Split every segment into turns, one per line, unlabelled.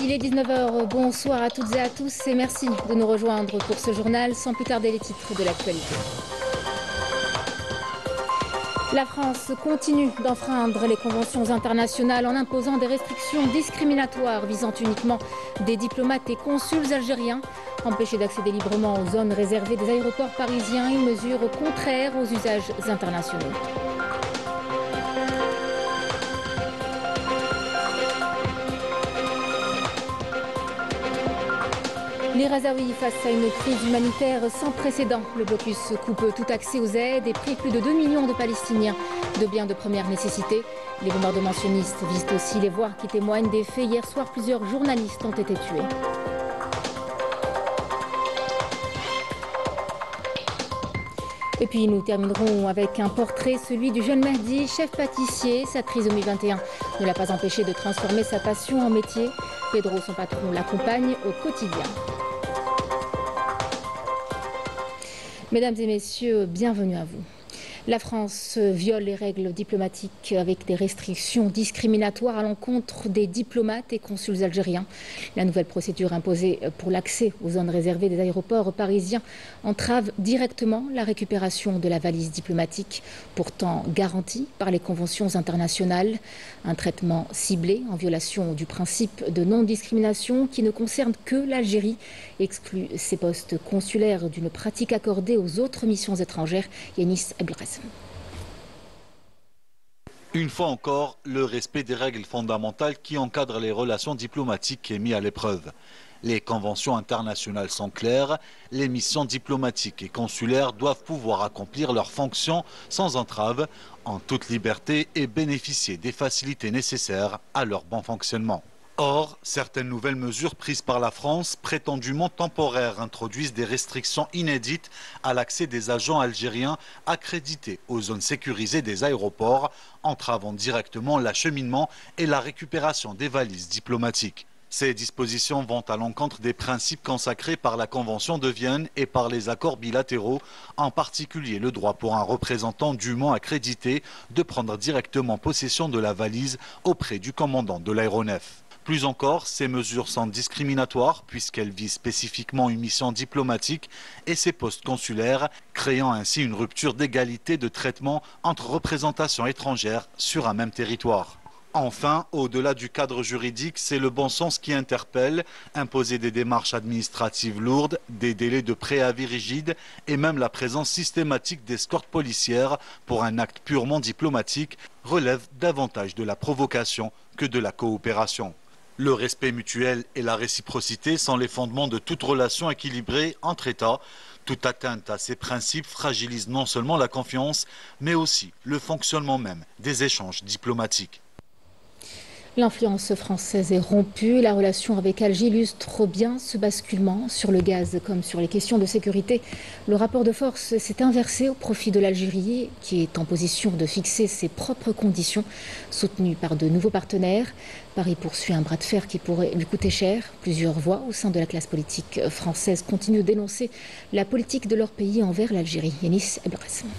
Il est 19 h, bonsoir à toutes et à tous et merci de nous rejoindre pour ce journal. Sans plus tarder les titres de l'actualité. La France continue d'enfreindre les conventions internationales en imposant des restrictions discriminatoires visant uniquement des diplomates et consuls algériens. Empêchés d'accéder librement aux zones réservées des aéroports parisiens, une mesure contraire aux usages internationaux. Les Razaouis face à une crise humanitaire sans précédent. Le blocus coupe tout accès aux aides et prive plus de 2 millions de Palestiniens de biens de première nécessité. Les bombardements sionistes visent aussi les voix qui témoignent des faits. Hier soir, plusieurs journalistes ont été tués. Et puis nous terminerons avec un portrait, celui du jeune Mehdi, chef pâtissier. Sa trisomie 21 ne l'a pas empêché de transformer sa passion en métier. Pedro, son patron, l'accompagne au quotidien. Mesdames et messieurs, bienvenue à vous. La France viole les règles diplomatiques avec des restrictions discriminatoires à l'encontre des diplomates et consuls algériens. La nouvelle procédure imposée pour l'accès aux zones réservées des aéroports parisiens entrave directement la récupération de la valise diplomatique, pourtant garantie par les conventions internationales. Un traitement ciblé en violation du principe de non-discrimination qui ne concerne que l'Algérie, exclut ses postes consulaires d'une pratique accordée aux autres missions étrangères. Yanis Abdelrahman.
Une fois encore, le respect des règles fondamentales qui encadrent les relations diplomatiques est mis à l'épreuve. Les conventions internationales sont claires, les missions diplomatiques et consulaires doivent pouvoir accomplir leurs fonctions sans entrave, en toute liberté et bénéficier des facilités nécessaires à leur bon fonctionnement. Or, certaines nouvelles mesures prises par la France, prétendument temporaires, introduisent des restrictions inédites à l'accès des agents algériens accrédités aux zones sécurisées des aéroports, entravant directement l'acheminement et la récupération des valises diplomatiques. Ces dispositions vont à l'encontre des principes consacrés par la Convention de Vienne et par les accords bilatéraux, en particulier le droit pour un représentant dûment accrédité de prendre directement possession de la valise auprès du commandant de l'aéronef. Plus encore, ces mesures sont discriminatoires puisqu'elles visent spécifiquement une mission diplomatique et ses postes consulaires, créant ainsi une rupture d'égalité de traitement entre représentations étrangères sur un même territoire. Enfin, au-delà du cadre juridique, c'est le bon sens qui interpelle. Imposer des démarches administratives lourdes, des délais de préavis rigides et même la présence systématique d'escortes policières pour un acte purement diplomatique relève davantage de la provocation que de la coopération. Le respect mutuel et la réciprocité sont les fondements de toute relation équilibrée entre États. Toute atteinte à ces principes fragilise non seulement la confiance, mais aussi le fonctionnement même des échanges diplomatiques.
L'influence française est rompue. La relation avec Alger illustre bien ce basculement sur le gaz comme sur les questions de sécurité. Le rapport de force s'est inversé au profit de l'Algérie qui est en position de fixer ses propres conditions, soutenue par de nouveaux partenaires. Paris poursuit un bras de fer qui pourrait lui coûter cher. Plusieurs voix au sein de la classe politique française continuent de dénoncer la politique de leur pays envers l'Algérie. Yanis Abdelrahman.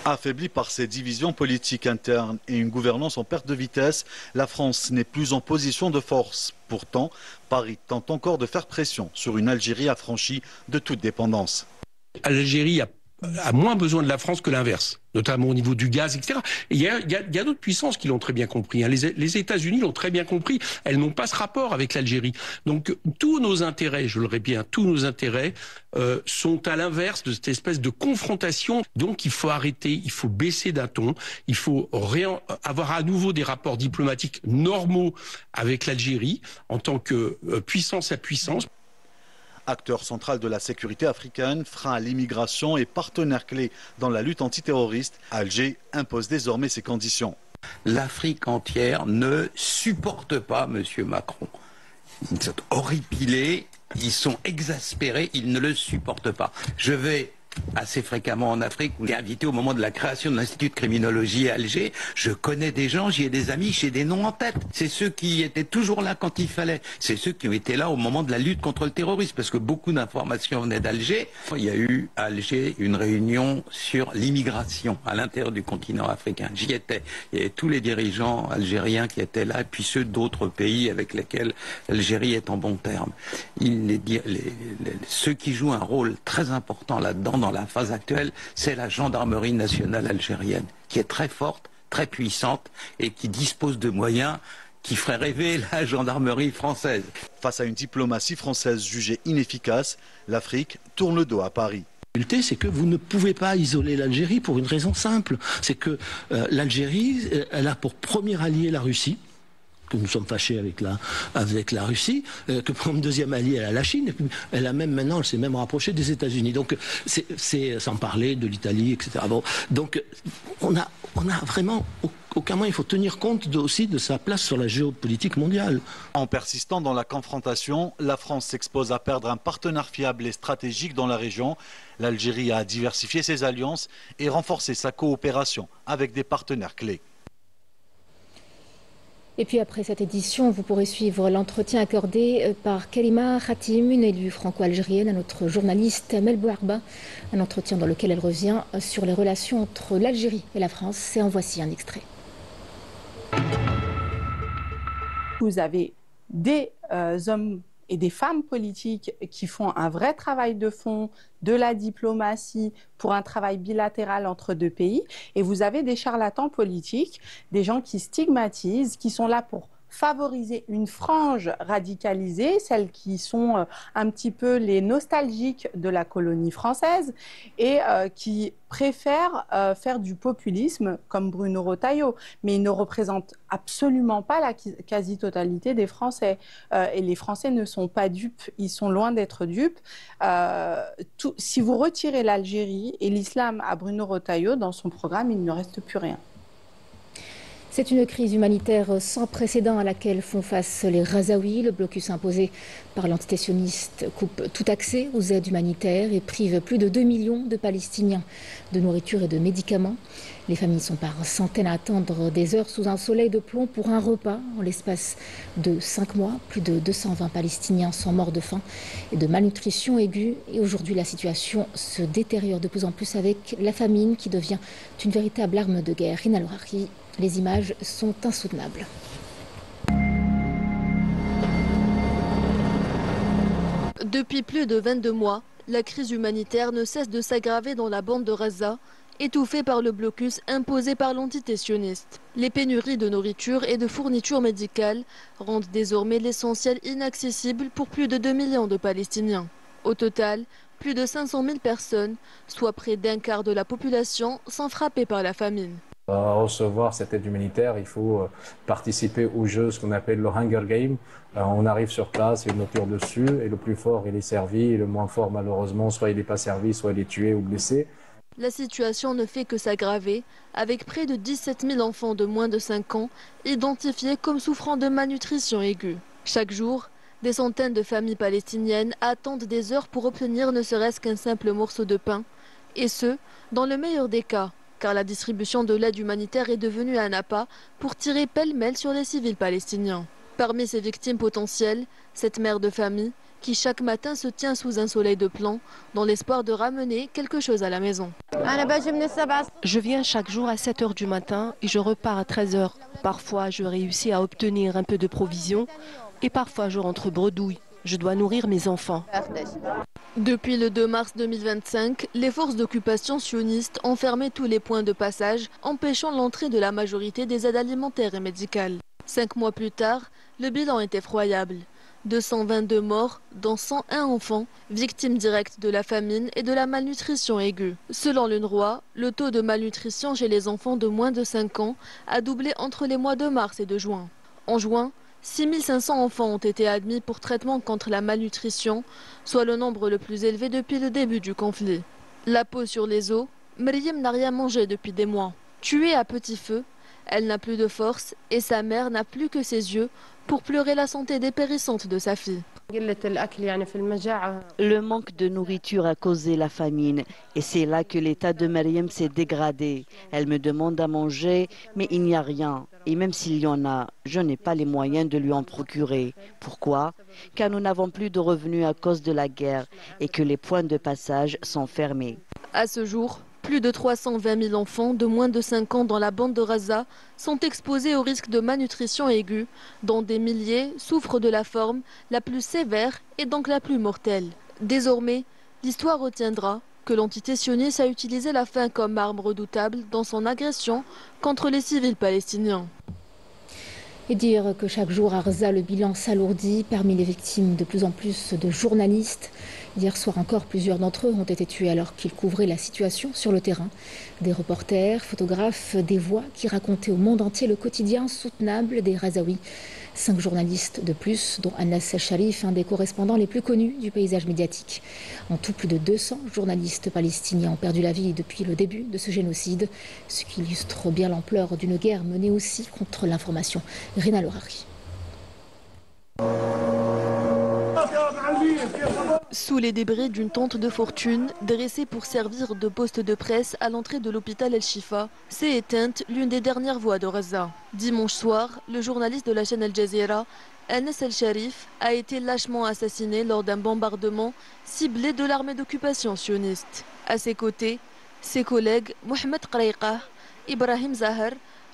Affaiblie par ses divisions politiques internes et une gouvernance en perte de vitesse, la France n'est plus en position de force. Pourtant, Paris tente encore de faire pression sur une Algérie affranchie de toute dépendance.
L'Algérie a moins besoin de la France que l'inverse, notamment au niveau du gaz, etc. Et il y a d'autres puissances qui l'ont très bien compris. Hein. Les États-Unis l'ont très bien compris. Elles n'ont pas ce rapport avec l'Algérie. Donc tous nos intérêts, je le répète bien, tous nos intérêts sont à l'inverse de cette espèce de confrontation. Donc il faut arrêter, il faut baisser d'un ton, il faut avoir à nouveau des rapports diplomatiques normaux avec l'Algérie en tant que puissance à puissance.
Acteur central de la sécurité africaine, frein à l'immigration et partenaire clé dans la lutte antiterroriste, Alger impose désormais ses conditions.
L'Afrique entière ne supporte pas M. Macron. Ils sont horripilés, ils sont exaspérés, ils ne le supportent pas. Je vais assez fréquemment en Afrique. J'ai invité au moment de la création de l'Institut de criminologie à Alger. Je connais des gens, j'y ai des amis, j'ai des noms en tête. C'est ceux qui étaient toujours là quand il fallait. C'est ceux qui ont été là au moment de la lutte contre le terrorisme, parce que beaucoup d'informations venaient d'Alger. Il y a eu à Alger une réunion sur l'immigration à l'intérieur du continent africain. J'y étais. Il y avait tous les dirigeants algériens qui étaient là, et puis ceux d'autres pays avec lesquels l'Algérie est en bons termes. Ceux qui jouent un rôle très important là-dedans, dans la phase actuelle, c'est la gendarmerie nationale algérienne, qui est très forte, très puissante et qui dispose de moyens qui feraient rêver la gendarmerie française.
Face à une diplomatie française jugée inefficace, l'Afrique tourne le dos à Paris.
C'est que vous ne pouvez pas isoler l'Algérie pour une raison simple, c'est que l'Algérie, elle a pour premier allié la Russie, que nous sommes fâchés avec la Russie, que comme deuxième allié elle a la Chine, et puis elle a même maintenant, elle s'est même rapprochée des États-Unis. Donc c'est sans parler de l'Italie, etc. Bon, donc on a vraiment aucun moyen. Il faut tenir compte aussi de sa place sur la géopolitique mondiale.
En persistant dans la confrontation, la France s'expose à perdre un partenaire fiable et stratégique dans la région. L'Algérie a diversifié ses alliances et renforcé sa coopération avec des partenaires clés.
Et puis après cette édition, vous pourrez suivre l'entretien accordé par Karima Khatim, une élue franco-algérienne, à notre journaliste Mel Bouarba. Un entretien dans lequel elle revient sur les relations entre l'Algérie et la France. Et en voici un extrait.
Vous avez des hommes et des femmes politiques qui font un vrai travail de fond, de la diplomatie, pour un travail bilatéral entre deux pays. Et vous avez des charlatans politiques, des gens qui stigmatisent, qui sont là pour favoriser une frange radicalisée, celles qui sont un petit peu les nostalgiques de la colonie française et qui préfèrent faire du populisme comme Bruno Retailleau. Mais ils ne représentent absolument pas la quasi-totalité des Français. Et les Français ne sont pas dupes, ils sont loin d'être dupes. Si vous retirez l'Algérie et l'islam à Bruno Retailleau, dans son programme, il ne reste plus rien.
C'est une crise humanitaire sans précédent à laquelle font face les Razaouis. Le blocus imposé par l'antitétionniste coupe tout accès aux aides humanitaires et prive plus de 2 millions de Palestiniens de nourriture et de médicaments. Les familles sont par centaines à attendre des heures sous un soleil de plomb pour un repas. En l'espace de 5 mois, plus de 220 Palestiniens sont morts de faim et de malnutrition aiguë. Et aujourd'hui, la situation se détériore de plus en plus avec la famine qui devient une véritable arme de guerre. Rina Louhari. Les images sont insoutenables.
Depuis plus de 22 mois, la crise humanitaire ne cesse de s'aggraver dans la bande de Gaza, étouffée par le blocus imposé par l'antitétionniste. Les pénuries de nourriture et de fournitures médicales rendent désormais l'essentiel inaccessible pour plus de 2 millions de Palestiniens. Au total, plus de 500 000 personnes, soit près d'un quart de la population, sont frappées par la famine.
Pour recevoir cette aide humanitaire, il faut participer au jeu, ce qu'on appelle le Hunger Game. On arrive sur place, il y a une nourriture dessus, et le plus fort, il est servi, et le moins fort, malheureusement, soit il n'est pas servi, soit il est tué ou blessé.
La situation ne fait que s'aggraver, avec près de 17 000 enfants de moins de 5 ans identifiés comme souffrant de malnutrition aiguë. Chaque jour, des centaines de familles palestiniennes attendent des heures pour obtenir ne serait-ce qu'un simple morceau de pain, et ce, dans le meilleur des cas, car la distribution de l'aide humanitaire est devenue un appât pour tirer pêle-mêle sur les civils palestiniens. Parmi ces victimes potentielles, cette mère de famille qui chaque matin se tient sous un soleil de plomb dans l'espoir de ramener quelque chose à la maison.
Je viens chaque jour à 7 h du matin et je repars à 13 h. Parfois, je réussis à obtenir un peu de provisions et parfois je rentre bredouille. Je dois nourrir mes enfants.
Depuis le 2 mars 2025, les forces d'occupation sionistes ont fermé tous les points de passage, empêchant l'entrée de la majorité des aides alimentaires et médicales. 5 mois plus tard, le bilan est effroyable. 222 morts, dont 101 enfants, victimes directes de la famine et de la malnutrition aiguë. Selon l'UNRWA, le taux de malnutrition chez les enfants de moins de 5 ans a doublé entre les mois de mars et de juin. En juin, 6500 enfants ont été admis pour traitement contre la malnutrition, soit le nombre le plus élevé depuis le début du conflit. La peau sur les os, Maryam n'a rien mangé depuis des mois. Tuée à petit feu, Elle n'a plus de force et sa mère n'a plus que ses yeux pour pleurer la santé dépérissante de sa fille.
Le manque de nourriture a causé la famine et c'est là que l'état de Mariam s'est dégradé. Elle me demande à manger, mais il n'y a rien. Et même s'il y en a, je n'ai pas les moyens de lui en procurer. Pourquoi? Car nous n'avons plus de revenus à cause de la guerre et que les points de passage sont fermés.
À ce jour, plus de 320 000 enfants de moins de 5 ans dans la bande de Gaza sont exposés au risque de malnutrition aiguë, dont des milliers souffrent de la forme la plus sévère et donc la plus mortelle. Désormais, l'histoire retiendra que l'entité sioniste a utilisé la faim comme arme redoutable dans son agression contre les civils palestiniens.
Et dire que chaque jour à Gaza, le bilan s'alourdit. Parmi les victimes, de plus en plus de journalistes. Hier soir encore, plusieurs d'entre eux ont été tués alors qu'ils couvraient la situation sur le terrain. Des reporters, photographes, des voix qui racontaient au monde entier le quotidien soutenable des Gazaouis. 5 journalistes de plus, dont Anas El-Sharif, un des correspondants les plus connus du paysage médiatique. En tout, plus de 200 journalistes palestiniens ont perdu la vie depuis le début de ce génocide, ce qui illustre bien l'ampleur d'une guerre menée aussi contre l'information. Rina Lohari.
Sous les débris d'une tente de fortune, dressée pour servir de poste de presse à l'entrée de l'hôpital El-Shifa, s'est éteinte l'une des dernières voix de Gaza. Dimanche soir, le journaliste de la chaîne Al Jazeera, Anas El-Sharif, a été lâchement assassiné lors d'un bombardement ciblé de l'armée d'occupation sioniste. À ses côtés, ses collègues Mohamed Qraïqa, Ibrahim Zahar,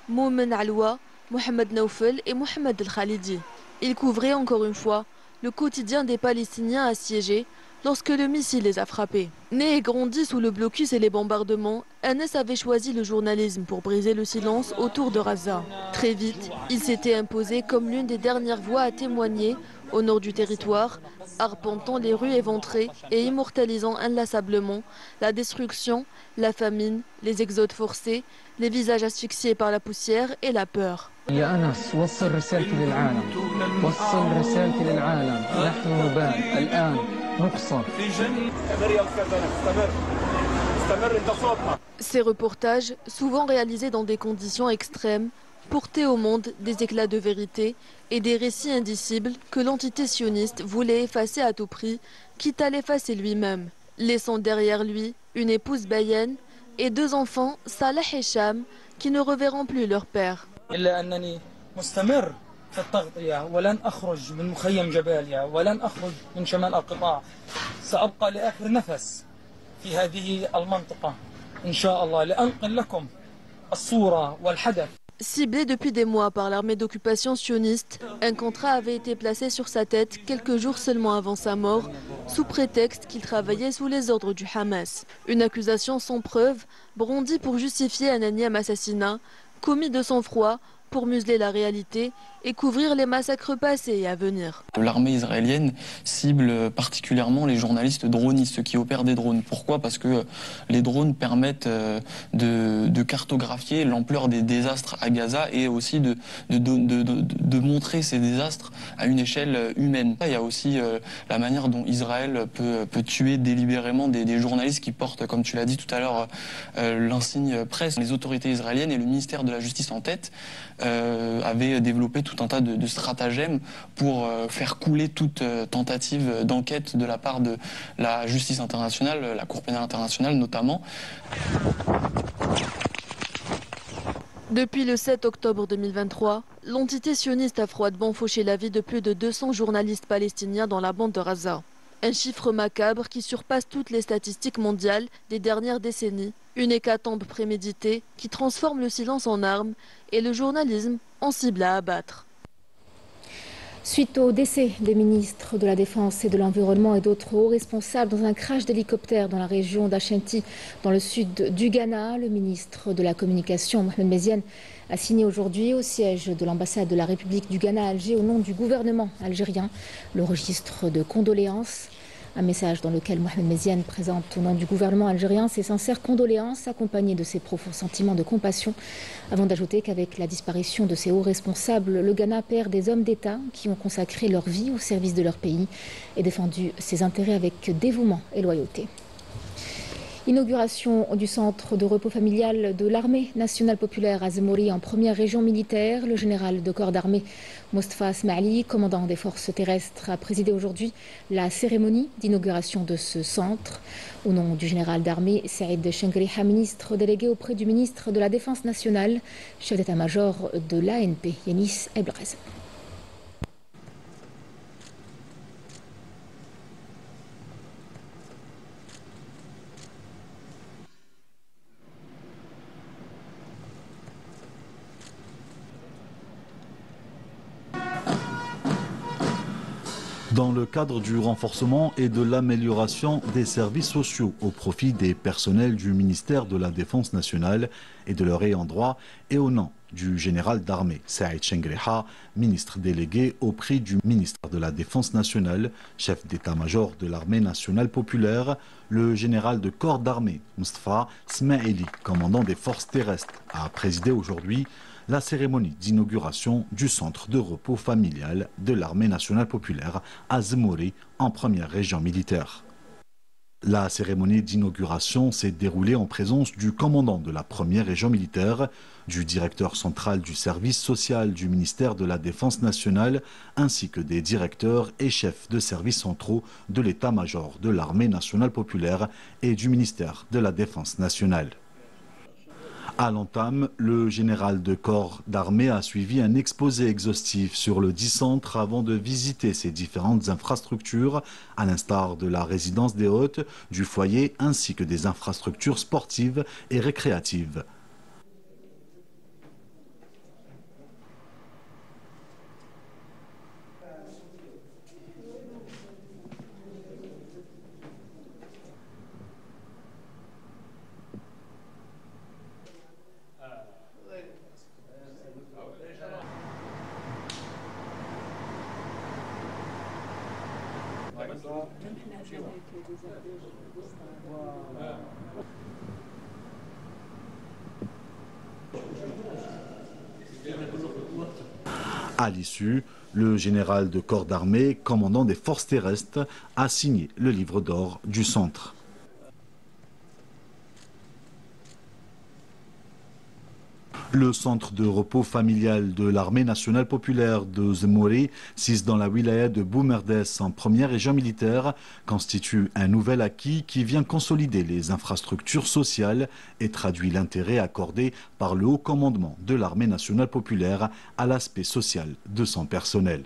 Moumen Aloua, Mohamed Naoufel et Mohamed El-Khalidi. Ils couvraient encore une fois le quotidien des Palestiniens assiégés lorsque le missile les a frappés. Né et grandi sous le blocus et les bombardements, Anas avait choisi le journalisme pour briser le silence autour de Gaza. Très vite, il s'était imposé comme l'une des dernières voix à témoigner au nord du territoire, arpentant les rues éventrées et immortalisant inlassablement la destruction, la famine, les exodes forcés, les visages asphyxiés par la poussière et la peur.
يا أنس وصل رسالتي للعالم وصل رسالتي للعالم نحن نبان الآن نقصر.
Ces reportages, souvent réalisés dans des conditions extrêmes, portaient au monde des éclats de vérité et des récits indicibles que l'entité sioniste voulait effacer à tout prix, quitte à l'effacer lui-même, laissant derrière lui une épouse Bayen et 2 enfants, Salah et Sham, qui ne reverront plus leur père.
إلا أنني مستمر في التغطية ولن أخرج من مخيم جباليا ولن أخرج من شمال القطاع سأبقى لآخر نفس في هذه المنطقة إن شاء الله لأنقل لكم الصورة والحدث.
Ciblé depuis des mois par l'armée d'occupation sioniste, un contrat avait été placé sur sa tête quelques jours seulement avant sa mort, sous prétexte qu'il travaillait sous les ordres du Hamas. Une accusation sans preuve, brandie pour justifier un énième assassinat, commis de sang-froid pour museler la réalité et couvrir les massacres passés et à venir.
L'armée israélienne cible particulièrement les journalistes dronistes, ceux qui opèrent des drones. Pourquoi? Parce que les drones permettent de cartographier l'ampleur des désastres à Gaza et aussi de montrer ces désastres à une échelle humaine. Il y a aussi la manière dont Israël peut tuer délibérément des journalistes qui portent, comme tu l'as dit tout à l'heure, l'insigne presse. Les autorités israéliennes et le ministère de la Justice en tête avaient développé tout un tas de stratagèmes pour faire couler toute tentative d'enquête de la part de la justice internationale, la Cour pénale internationale notamment.
Depuis le 7 octobre 2023, l'entité sioniste a froidement fauché la vie de plus de 200 journalistes palestiniens dans la bande de Gaza. Un chiffre macabre qui surpasse toutes les statistiques mondiales des dernières décennies. Une hécatombe préméditée qui transforme le silence en arme et le journalisme en cible à abattre.
Suite au décès des ministres de la Défense et de l'Environnement et d'autres hauts responsables dans un crash d'hélicoptère dans la région d'Ashanti, dans le sud du Ghana, le ministre de la Communication, Mohamed Meziane, a signé aujourd'hui au siège de l'ambassade de la République du Ghana à Alger au nom du gouvernement algérien le registre de condoléances. Un message dans lequel Mohamed Meziane présente au nom du gouvernement algérien ses sincères condoléances accompagnées de ses profonds sentiments de compassion, avant d'ajouter qu'avec la disparition de ces hauts responsables, le Ghana perd des hommes d'État qui ont consacré leur vie au service de leur pays et défendu ses intérêts avec dévouement et loyauté. Inauguration du centre de repos familial de l'armée nationale populaire à Zmouri en première région militaire. Le général de corps d'armée Mostafa Smaili, commandant des forces terrestres, a présidé aujourd'hui la cérémonie d'inauguration de ce centre. Au nom du général d'armée Saïd Chengriha, ministre délégué auprès du ministre de la Défense nationale, chef d'état-major de l'ANP, Yanis Ebraz.
Dans le cadre du renforcement et de l'amélioration des services sociaux au profit des personnels du ministère de la Défense nationale et de leur ayant droit, et au nom du général d'armée Saïd Chengriha, ministre délégué auprès du ministre de la Défense nationale, chef d'état-major de l'armée nationale populaire, le général de corps d'armée Mostafa Smaili, commandant des forces terrestres, a présidé aujourd'hui la cérémonie d'inauguration du centre de repos familial de l'armée nationale populaire à Zmouri, en première région militaire. La cérémonie d'inauguration s'est déroulée en présence du commandant de la première région militaire, du directeur central du service social du ministère de la Défense nationale, ainsi que des directeurs et chefs de services centraux de l'état-major de l'armée nationale populaire et du ministère de la Défense nationale. À l'entame, le général de corps d'armée a suivi un exposé exhaustif sur le dit centre avant de visiter ses différentes infrastructures, à l'instar de la résidence des hôtes, du foyer ainsi que des infrastructures sportives et récréatives. À l'issue, le général de corps d'armée, commandant des forces terrestres, a signé le livre d'or du centre. Le centre de repos familial de l'armée nationale populaire de Zmouri, situé dans la wilaya de Boumerdes en première région militaire, constitue un nouvel acquis qui vient consolider les infrastructures sociales et traduit l'intérêt accordé par le haut commandement de l'armée nationale populaire à l'aspect social de son personnel.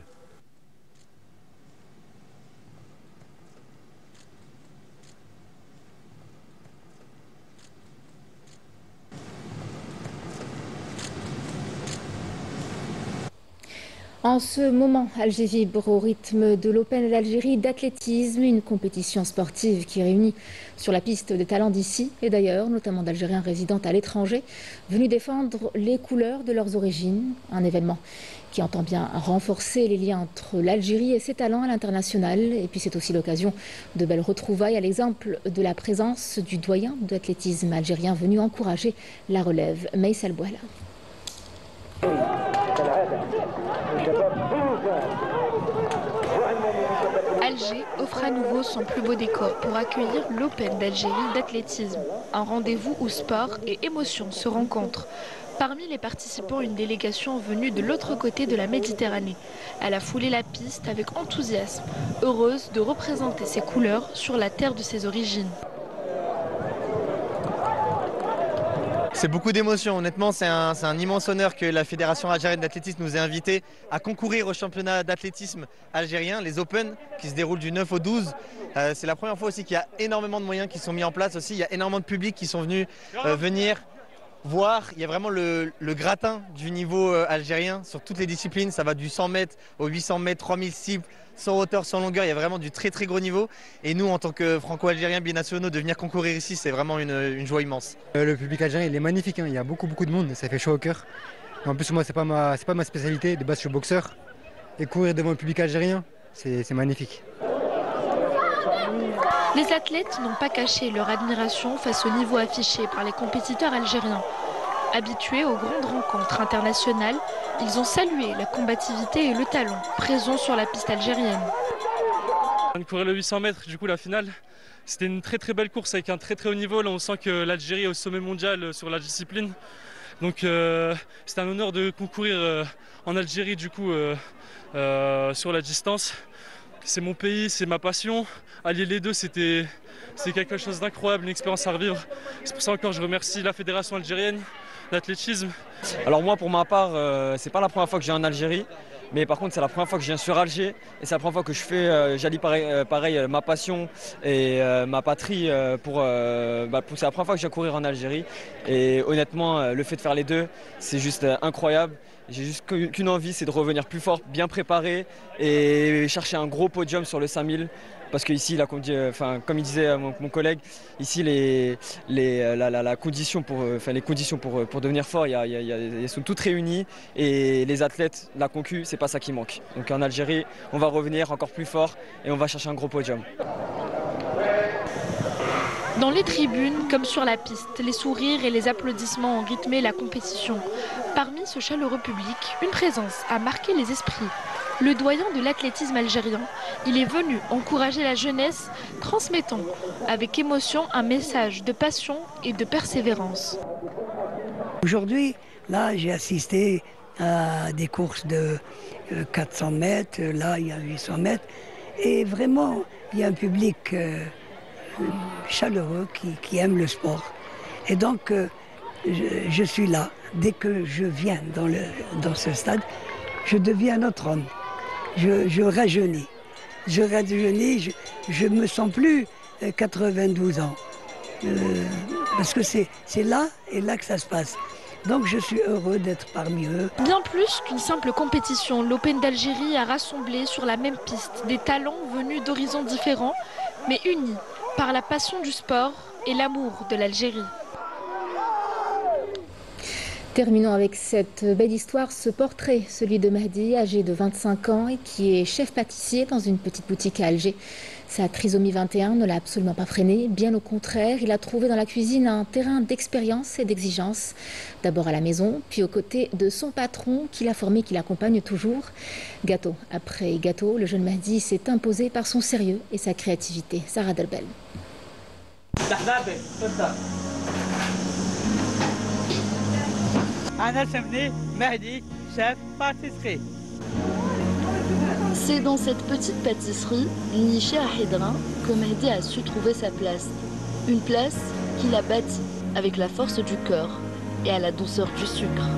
En ce moment, Alger vibre au rythme de l'Open d'Algérie d'athlétisme, une compétition sportive qui réunit sur la piste des talents d'ici et d'ailleurs, notamment d'Algériens résidant à l'étranger, venus défendre les couleurs de leurs origines. Un événement qui entend bien renforcer les liens entre l'Algérie et ses talents à l'international. Et puis c'est aussi l'occasion de belles retrouvailles, à l'exemple de la présence du doyen d'athlétisme algérien venu encourager la relève, Meïs El Bouhla.
Alger offre à nouveau son plus beau décor pour accueillir l'Open d'Algérie d'athlétisme. Un rendez-vous où sport et émotion se rencontrent. Parmi les participants, une délégation venue de l'autre côté de la Méditerranée. Elle a foulé la piste avec enthousiasme, heureuse de représenter ses couleurs sur la terre de ses origines.
C'est beaucoup d'émotions. Honnêtement, c'est un immense honneur que la Fédération algérienne d'athlétisme nous ait invités à concourir au championnat d'athlétisme algérien, les Open, qui se déroulent du 9 au 12. C'est la première fois aussi qu'il y a énormément de moyens qui sont mis en place aussi. Il y a énormément de publics qui sont venus venir voir. Il y a vraiment le gratin du niveau algérien sur toutes les disciplines. Ça va du 100 mètres au 800 mètres, 3000 cibles, sans hauteur, sans longueur. Il y a vraiment du très très gros niveau. Et nous, en tant que franco-algériens binationaux, de venir concourir ici, c'est vraiment une joie immense.
Le public algérien, il est magnifique. Hein. Il y a beaucoup de monde. Ça fait chaud au cœur. En plus, moi, c'est pas ma spécialité. De base, je suis boxeur. Et courir devant le public algérien, c'est magnifique.
Les athlètes n'ont pas caché leur admiration face au niveau affiché par les compétiteurs algériens. Habitués aux grandes rencontres internationales, ils ont salué la combativité et le talent présents sur la piste algérienne.
On courait le 800 mètres, du coup la finale, C'était une très très belle course avec un très très haut niveau. Là, on sent que l'Algérie est au sommet mondial sur la discipline. Donc c'est un honneur de concourir en Algérie du coup sur la distance. C'est mon pays, c'est ma passion. Allier les deux, c'est quelque chose d'incroyable, une expérience à revivre. C'est pour ça encore je remercie la Fédération algérienne d'athlétisme.
Alors moi pour ma part, c'est pas la première fois que je viens en Algérie. Mais par contre, c'est la première fois que je viens sur Alger et c'est la première fois que j'allie pareil ma passion et ma patrie c'est la première fois que je viens courir en Algérie. Et honnêtement, le fait de faire les deux, c'est juste incroyable. J'ai juste qu'une envie, c'est de revenir plus fort, bien préparé et chercher un gros podium sur le 5000. Parce qu'ici, comme il disait mon collègue, ici les conditions pour devenir fort, elles sont toutes réunies et les athlètes, la concu, c'est pas ça qui manque. Donc en Algérie, on va revenir encore plus fort et on va chercher un gros podium.
Dans les tribunes, comme sur la piste, les sourires et les applaudissements ont rythmé la compétition. Parmi ce chaleureux public, une présence a marqué les esprits. Le doyen de l'athlétisme algérien, il est venu encourager la jeunesse, transmettant avec émotion un message de passion et de persévérance.
Aujourd'hui, là, j'ai assisté à des courses de 400 mètres, là, il y a 800 mètres. Et vraiment, il y a un public chaleureux qui aime le sport. Et donc, je suis là. Dès que je viens dans ce stade, je deviens un autre homme. Je rajeunis. Je ne me sens plus 92 ans. Parce que c'est là et là que ça se passe. Donc je suis heureux d'être parmi eux.
Bien plus qu'une simple compétition, l'Open d'Algérie a rassemblé sur la même piste des talents venus d'horizons différents, mais unis par la passion du sport et l'amour de l'Algérie.
Terminons avec cette belle histoire, ce portrait, celui de Mehdi, âgé de 25 ans et qui est chef pâtissier dans une petite boutique à Alger. Sa trisomie 21 ne l'a absolument pas freiné, bien au contraire, il a trouvé dans la cuisine un terrain d'expérience et d'exigence. D'abord à la maison, puis aux côtés de son patron qui l'a formé, qui l'accompagne toujours. Gâteau après gâteau, le jeune Mehdi s'est imposé par son sérieux et sa créativité. Sarah Delbel.
C'est dans cette petite pâtisserie, nichée à Hédrin, que Mehdi a su trouver sa place. Une place qu'il a bâtie avec la force du cœur et à la douceur du sucre.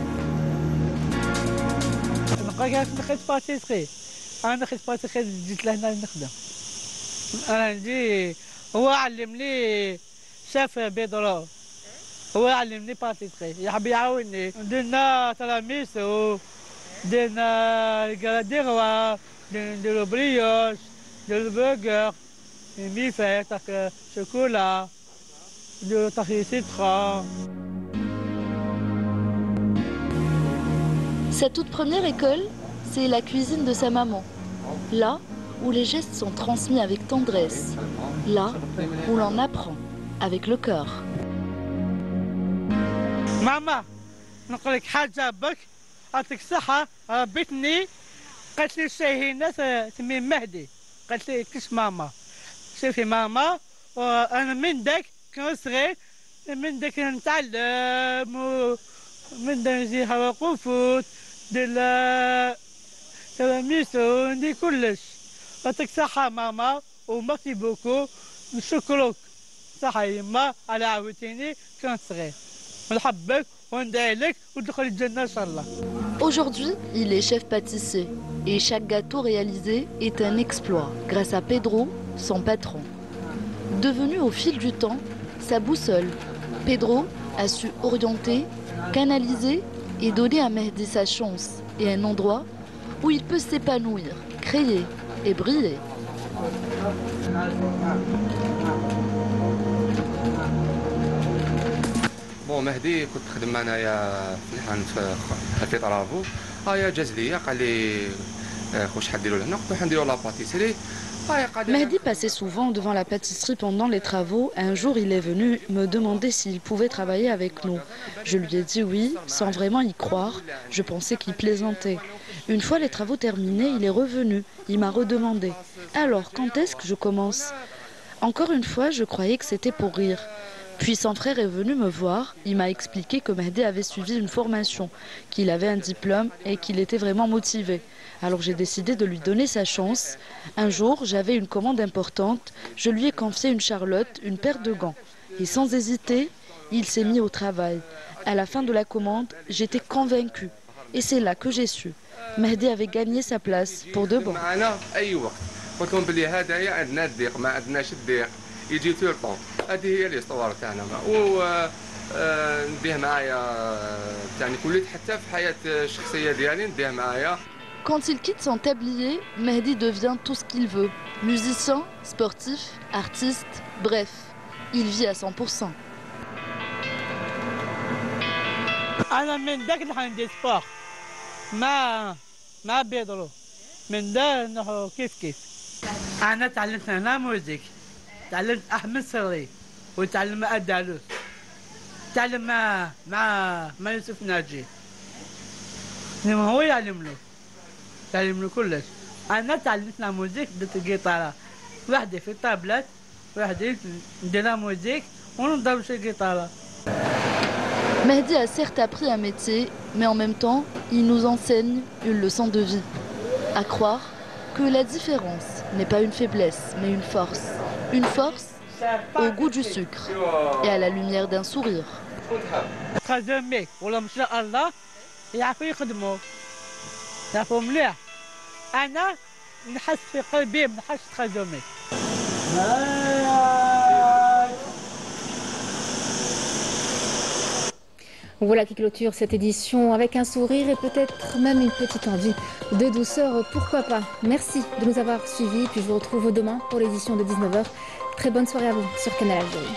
هو علمني باتيسري يحب يعاوني درنا تلاميذ درنا الجراديغوا نديرو بريوش نديرو برجر ميفات تاع شوكولا نديرو تاع سيترون.
Sa toute première école, c'est la cuisine de sa maman. Là où les gestes sont transmis avec tendresse. Là où l'on apprend avec le cœur.
ماما نقول لك حاجه بك يعطيك الصحه ربيتني قالت لي الشاي هنا سميه مهدي قالت لي كيش ماما شوفي ماما وانا من داك كنت صغير من داك نتعلم ومن داك نجي وقفوت ندير تلاميذ وندير كلش يعطيك الصحه ماما وميرسي بوكو نشكرك صحه يما على عاونتيني كنت صغير.
Aujourd'hui, il est chef pâtissier et chaque gâteau réalisé est un exploit grâce à Pedro, son patron. Devenu au fil du temps sa boussole, Pedro a su orienter, canaliser et donner à Mehdi sa chance et un endroit où il peut s'épanouir, créer et briller.
بون مهدي كنت خدم معايا في طرافو هيا جاز ليا قال لي خوش حديروا لهنا قلت له نديروا لا باتيسري.
Mehdi passait souvent devant la pâtisserie pendant les travaux. Un jour, il est venu me demander s'il pouvait travailler avec nous. Je lui ai dit oui, sans vraiment y croire. Je pensais qu'il plaisantait. Une fois les travaux terminés, il est revenu. Il m'a redemandé. Alors, quand est-ce que je commence ?
Encore une fois, je croyais que c'était pour rire. Puis son frère est venu me voir, il m'a expliqué que Mehdi avait suivi une formation, qu'il avait un diplôme et qu'il était vraiment motivé. Alors j'ai décidé de lui donner sa chance. Un jour, j'avais une commande importante, je lui ai confié une charlotte, une paire de gants. Et sans hésiter, il s'est mis au travail. À la fin de la commande, j'étais convaincue. Et c'est là que j'ai su. Mehdi avait gagné sa place pour de bon.
يجي تورطون هذه هي الاسطوره تاعنا ونديه معايا يعني كليت حتى في حياه الشخصيه ديالي نديه معايا.
Quand il quitte son tablier, Mehdi devient tout ce qu'il veut. Musicien, sportif, artiste, bref, il vit à 100%.
أنا من ذاك اللي عندي سبور ما بيضروا من ده إنه كيف أنا تعلمت هنا موزيك تعلمت أحمد سري وتعلم أدالوس تعلم مع يوسف ناجي هو يعلم له كلش أنا تعلمت موزيك بدت الجيتارة وحدي في الطابلات وحدي ندير موزيك ونضرب شي جيتارة.
Mehdi a certes appris un métier, mais en même temps, il nous enseigne une leçon de vie. À croire que la différence n'est pas une faiblesse, mais une force. Une force au goût du sucre et à la lumière d'un sourire.
Voilà qui clôture cette édition avec un sourire et peut-être même une petite envie de douceur, pourquoi pas. Merci de nous avoir suivis, puis je vous retrouve demain pour l'édition de 19h. Très bonne soirée à vous sur Canal Algérie.